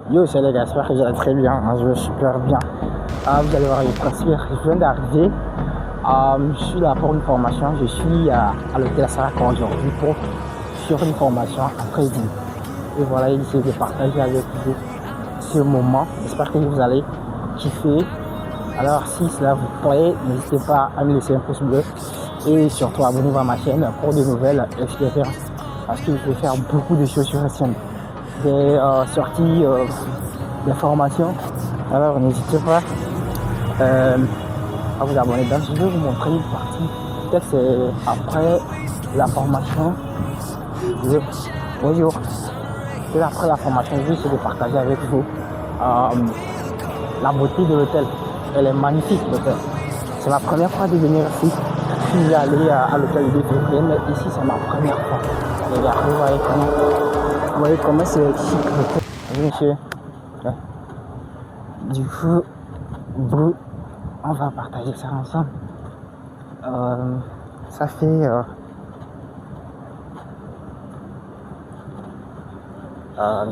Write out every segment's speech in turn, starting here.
Yo, c'est les gars, j'espère que vous allez très bien. Moi, je vais super bien. Vous allez voir, je viens d'arriver. Je suis là pour une formation. Je suis à l'hôtel Saraka aujourd'hui sur une formation en trading. Et voilà, il essaie de partager avec vous ce moment. J'espère que vous allez kiffer. Alors, si cela vous plaît, n'hésitez pas à me laisser un pouce bleu. Et surtout, abonnez-vous à ma chaîne pour de nouvelles expériences. Parce que je vais faire beaucoup de choses sur la chaîne. Des sorties, des formations. Alors, n'hésitez pas à vous abonner. Donc, je vais vous montrer une partie. Peut-être c'est après la formation. Bonjour. Et après la formation, je vais essayer de partager avec vous la beauté de l'hôtel. Elle est magnifique, l'hôtel. C'est ma première fois de venir ici. Je suis allé à l'hôtel de février, mais ici c'est ma première fois. Les gars, vous voyez comment c'est chic l'hôtel. Oui, monsieur. Ouais. Du coup, on va partager ça ensemble. Ça fait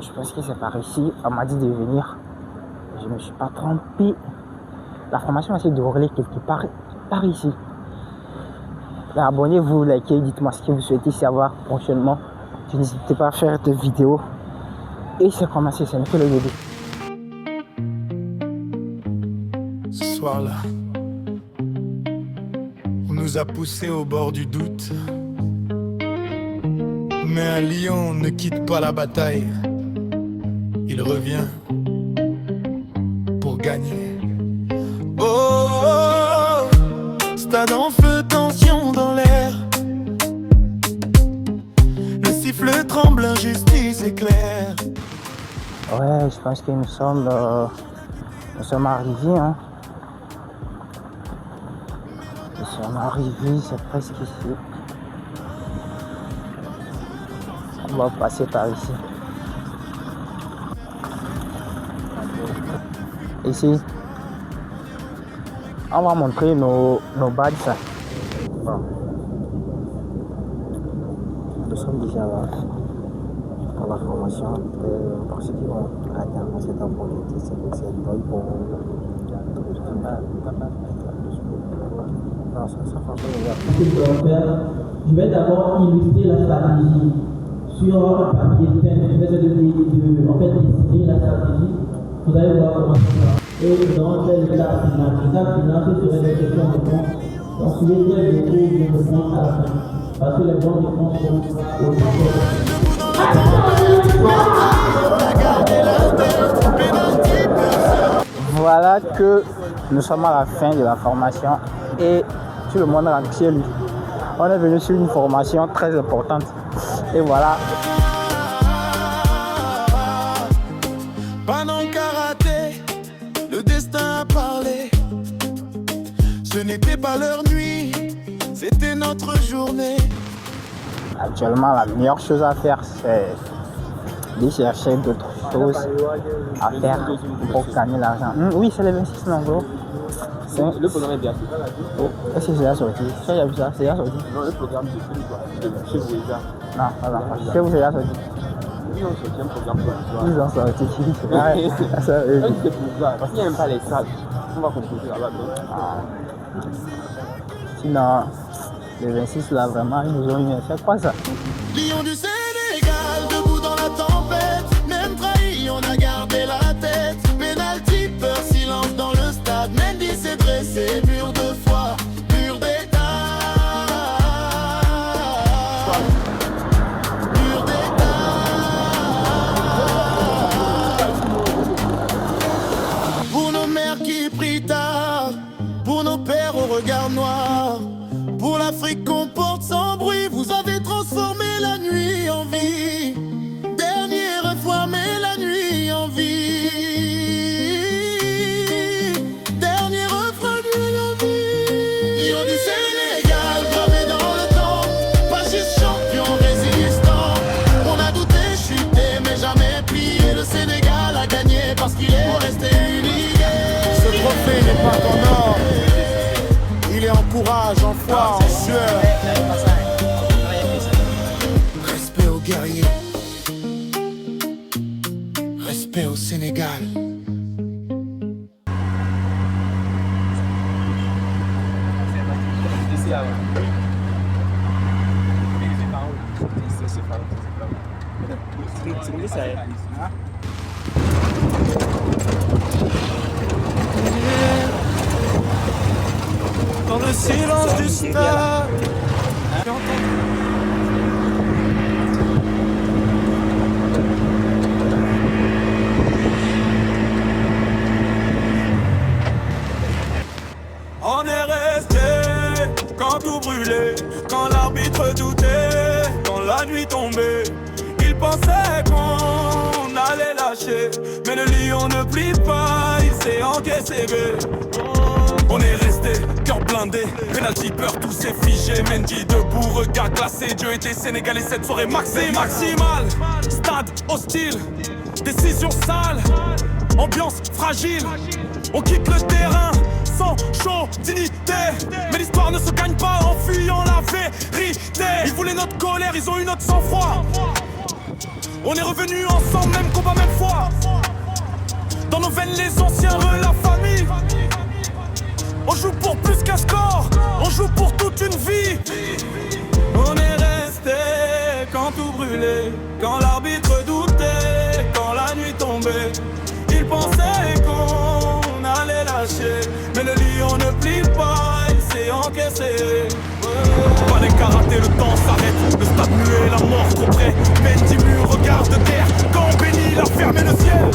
je pense que c'est par ici. On m'a dit de venir. Je me suis pas trompé. La formation va se dérouler quelque part par ici. Abonnez-vous, likez, dites-moi ce que vous souhaitez savoir prochainement. N'hésitez pas à faire des vidéos. Et c'est commencé, ce n'est que le début. Ce soir-là, on nous a poussés au bord du doute. Mais un lion ne quitte pas la bataille. Il revient pour gagner. Oh, oh, oh, stade en feu, tension dans l'air. Le siffle tremble, injustice éclaire. Ouais, je pense que nous sommes arrivés. Hein. Nous sommes arrivés, c'est presque ici. On va passer par ici. Ici, on va montrer nos badges. Bon. Nous sommes déjà là pour la formation. Pour ceux qui vont attendre cette opportunité, c'est bon pour non, ça je vais d'abord illustrer la stratégie sur un papier de peine. Je vais dessiner la stratégie. Vous allez voir comment ça va. Et nous allons faire l'étape finale. L'étape finale, ce serait des questions de réponse. Donc, suivez bien beaucoup de réponses à la fin. Parce que les bonnes réponses sont au paquet. Voilà que nous sommes à la fin de la formation et tout le monde rentre chez lui. On est venu sur une formation très importante. Et voilà. Pendant karaté, le destin a parlé. Ce n'était pas leur nuit, c'était notre journée. Actuellement, la meilleure chose à faire, c'est de chercher d'autres choses à faire pour gagner l'argent. Oui, c'est les 26 gros. Le programme est bien. Est-ce que c'est déjà sorti? C'est déjà sorti? Non, le programme de chez vous déjà. Non, voilà. Chez vous, c'est déjà sorti. Ils ont sorti un programme pour la soirée. Ils ont sorti. C'est pour ça. Parce qu'il n'y a même pas les salles. On va composer là-bas. Sinon, les 26 là, vraiment, ils nous ont eu. C'est quoi ça? Lion du Sénégal, debout dans la tempête. Même trahi, on a gardé la tête. Penalty, peur, silence dans le stade. Mendy s'est dressé, mur de foi, mur d'état. Mur d'état. Pour nos mères qui prient tard, pour nos pères au regard noir, pour l'Afrique qu'on porte sans bruit, vous avez transformé la nuit en vie. Dernière fois, mais la nuit en vie. Dernière fois, nuit en vie. Lion du Sénégal, gravé dans le temps. Fasciste, champion, résistant. On a douté, chuté, mais jamais plié. Le Sénégal a gagné parce qu'il est resté unique. Ce trophée n'est pas ton or. Il est en courage, en foi, en sueur. Respect aux guerriers. Respect aux Sénégalais. Sénégal. Ici, là. C'est pas où. C'est où ça est? Dans le silence du stade. On est resté quand tout brûlait, quand l'arbitre doutait, quand la nuit tombait. Il pensait qu'on allait lâcher, mais le lion ne plie pas, il s'est encaissé. On est resté, cœur blindé, penalty peur, tout s'est figé. Mendy debout, regard glacé, Dieu était sénégalais cette soirée maximale. Stade hostile, décision sale, ambiance fragile. On quitte le terrain sans chaud dignité, mais l'histoire ne se gagne pas en fuyant la vérité. Ils voulaient notre colère, ils ont eu notre sang-froid. On est revenus ensemble, même combat, même foi. Dans nos veines les anciens la famille. On joue pour plus qu'un score, on joue pour toute une vie. On est resté quand tout brûlait, quand l'arbitre doutait, quand la nuit tombait. Il pensait qu'on allait lâcher, mais le lion ne plie pas, il s'est encaissé. Pas les karatés, le temps s'arrête, le stade muet, la mort trop près. Mendy mur, regard de terre, quand béni, il a fermé le ciel.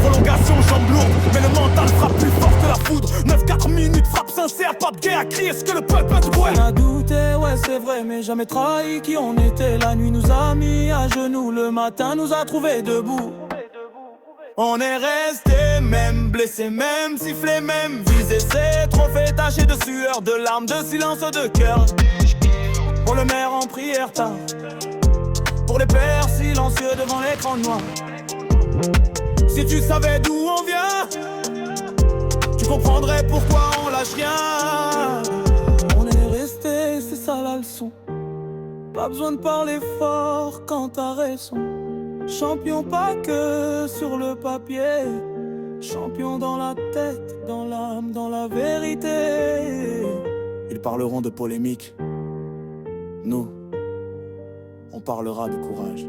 Prolongation, jambes lourdes, mais le mental frappe plus fort que la foudre. 9-4 minutes, frappe sincère, pas de guerre à crier ce que le peuple a doué. On a douté, ouais c'est vrai, mais jamais trahi qui on était. La nuit nous a mis à genoux, le matin nous a trouvés debout. On est resté, même blessé, même sifflé, même visé. Ces trophées tachés de sueur, de larmes, de silence, de cœur. Pour le maire en prière tard, pour les pères silencieux devant l'écran noir. Si tu savais d'où on vient, tu comprendrais pourquoi on lâche rien. On est resté, c'est ça la leçon. Pas besoin de parler fort quand t'as raison. Champion pas que sur le papier, champion dans la tête, dans l'âme, dans la vérité. Ils parleront de polémique, nous, on parlera de courage.